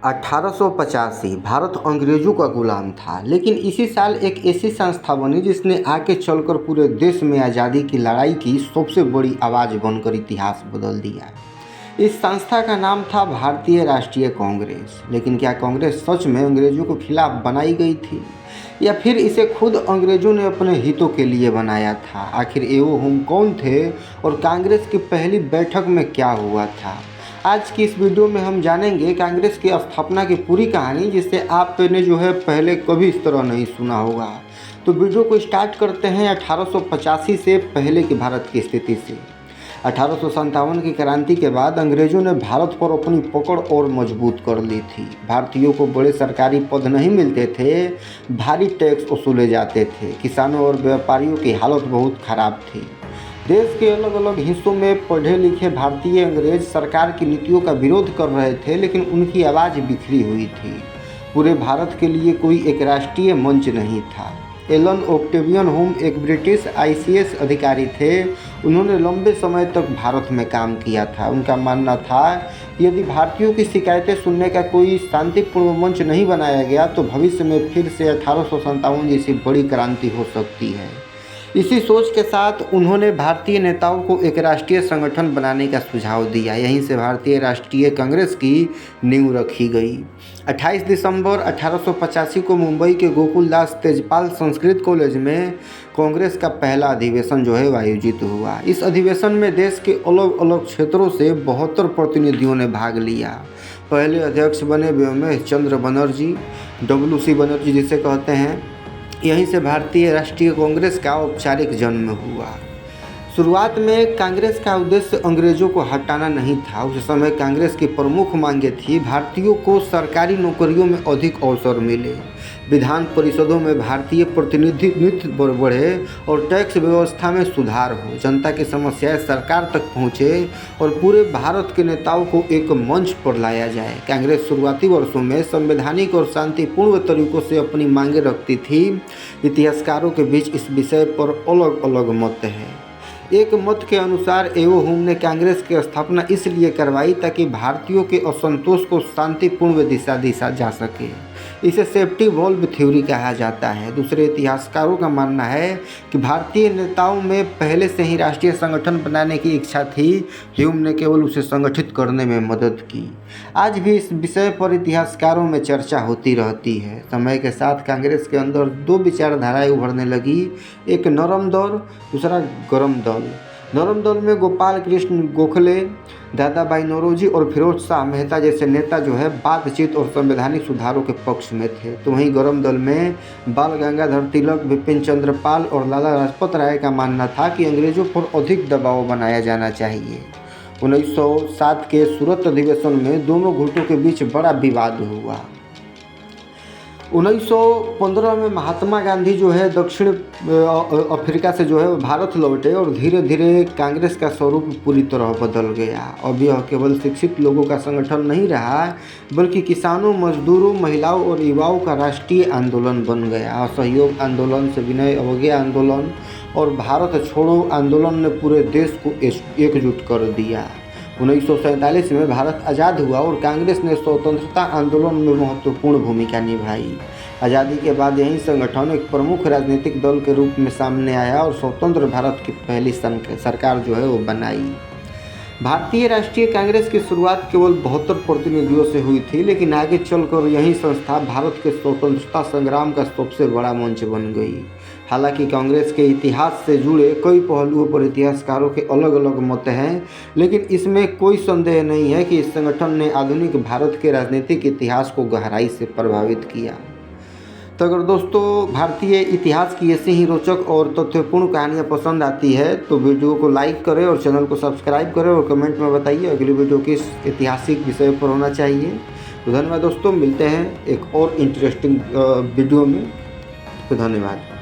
1885 भारत अंग्रेजों का गुलाम था, लेकिन इसी साल एक ऐसी संस्था बनी जिसने आगे चलकर पूरे देश में आज़ादी की लड़ाई की सबसे बड़ी आवाज़ बनकर इतिहास बदल दिया। इस संस्था का नाम था भारतीय राष्ट्रीय कांग्रेस। लेकिन क्या कांग्रेस सच में अंग्रेजों के खिलाफ बनाई गई थी या फिर इसे खुद अंग्रेजों ने अपने हितों के लिए बनाया था? आखिर एओ हुम कौन थे और कांग्रेस की पहली बैठक में क्या हुआ था? आज की इस वीडियो में हम जानेंगे कांग्रेस की स्थापना की पूरी कहानी, जिसे आपने पहले कभी इस तरह नहीं सुना होगा। तो वीडियो को स्टार्ट करते हैं 1885 से पहले की भारत की स्थिति से। 1857 की क्रांति के बाद अंग्रेजों ने भारत पर अपनी पकड़ और मजबूत कर ली थी। भारतीयों को बड़े सरकारी पद नहीं मिलते थे, भारी टैक्स वसूले जाते थे। किसानों और व्यापारियों की हालत बहुत खराब थी। देश के अलग अलग हिस्सों में पढ़े लिखे भारतीय अंग्रेज सरकार की नीतियों का विरोध कर रहे थे, लेकिन उनकी आवाज़ बिखरी हुई थी। पूरे भारत के लिए कोई एक राष्ट्रीय मंच नहीं था। एलन ऑक्टेवियन हुम एक ब्रिटिश ICS अधिकारी थे। उन्होंने लंबे समय तक भारत में काम किया था। उनका मानना था कि यदि भारतीयों की शिकायतें सुनने का कोई शांतिपूर्ण मंच नहीं बनाया गया तो भविष्य में फिर से 1857 जैसी बड़ी क्रांति हो सकती है। इसी सोच के साथ उन्होंने भारतीय नेताओं को एक राष्ट्रीय संगठन बनाने का सुझाव दिया। यहीं से भारतीय राष्ट्रीय कांग्रेस की नींव रखी गई। 28 दिसंबर 1885 को मुंबई के गोकुलदास तेजपाल संस्कृत कॉलेज में कांग्रेस का पहला अधिवेशन आयोजित हुआ। इस अधिवेशन में देश के अलग अलग क्षेत्रों से 72 प्रतिनिधियों ने भाग लिया। पहले अध्यक्ष बने व्योमेश चंद्र बनर्जी, WC बनर्जी जिसे कहते हैं। यहीं से भारतीय राष्ट्रीय कांग्रेस का औपचारिक जन्म हुआ। शुरुआत में कांग्रेस का उद्देश्य अंग्रेजों को हटाना नहीं था। उस समय कांग्रेस की प्रमुख मांगें थी भारतीयों को सरकारी नौकरियों में अधिक अवसर मिले, विधान परिषदों में भारतीय प्रतिनिधित्व बढ़े और टैक्स व्यवस्था में सुधार हो, जनता की समस्याएं सरकार तक पहुंचे और पूरे भारत के नेताओं को एक मंच पर लाया जाए। कांग्रेस शुरुआती वर्षों में संवैधानिक और शांतिपूर्ण तरीकों से अपनी मांगें रखती थी। इतिहासकारों के बीच इस विषय पर अलग अलग मत है। एक मत के अनुसार एओ हुम ने कांग्रेस की स्थापना इसलिए करवाई ताकि भारतीयों के असंतोष को शांतिपूर्ण दिशा दी जा सके। इसे सेफ्टी वॉल्व थ्योरी कहा जाता है। दूसरे इतिहासकारों का मानना है कि भारतीय नेताओं में पहले से ही राष्ट्रीय संगठन बनाने की इच्छा थी। ह्यूम ने केवल उसे संगठित करने में मदद की। आज भी इस विषय पर इतिहासकारों में चर्चा होती रहती है। समय के साथ कांग्रेस के अंदर दो विचारधाराएं उभरने लगी, एक नरम दल, दूसरा गरम दल। नरम दल में गोपाल कृष्ण गोखले, दादा भाई नौरोजी और फिरोज शाह मेहता जैसे नेता बातचीत और संवैधानिक सुधारों के पक्ष में थे। तो वहीं गरम दल में बाल गंगाधर तिलक, बिपिन चंद्र पाल और लाला लाजपत राय का मानना था कि अंग्रेजों पर अधिक दबाव बनाया जाना चाहिए। 1907 के सूरत अधिवेशन में दोनों गुटों के बीच बड़ा विवाद हुआ। 1915 में महात्मा गांधी दक्षिण अफ्रीका से भारत लौटे और धीरे धीरे कांग्रेस का स्वरूप पूरी तरह बदल गया। अब यह केवल शिक्षित लोगों का संगठन नहीं रहा, बल्कि किसानों, मजदूरों, महिलाओं और युवाओं का राष्ट्रीय आंदोलन बन गया। असहयोग आंदोलन, सविनय अवज्ञा आंदोलन और भारत छोड़ो आंदोलन ने पूरे देश को एकजुट कर दिया। 1947 में भारत आज़ाद हुआ और कांग्रेस ने स्वतंत्रता आंदोलन में महत्वपूर्ण भूमिका निभाई। आज़ादी के बाद यही संगठन एक प्रमुख राजनीतिक दल के रूप में सामने आया और स्वतंत्र भारत की पहली सरकार वो बनाई। भारतीय राष्ट्रीय कांग्रेस की शुरुआत केवल 72 प्रतिनिधियों से हुई थी, लेकिन आगे चलकर यही संस्था भारत के स्वतंत्रता संग्राम का सबसे बड़ा मंच बन गई। हालांकि कांग्रेस के इतिहास से जुड़े कई पहलुओं पर इतिहासकारों के अलग अलग मत हैं, लेकिन इसमें कोई संदेह नहीं है कि इस संगठन ने आधुनिक भारत के राजनीतिक इतिहास को गहराई से प्रभावित किया। तो अगर दोस्तों भारतीय इतिहास की ऐसी ही रोचक और तथ्यपूर्ण कहानियाँ पसंद आती है तो वीडियो को लाइक करें और चैनल को सब्सक्राइब करें और कमेंट में बताइए अगली वीडियो किस ऐतिहासिक विषय पर होना चाहिए। तो धन्यवाद दोस्तों, मिलते हैं एक और इंटरेस्टिंग वीडियो में। तो धन्यवाद।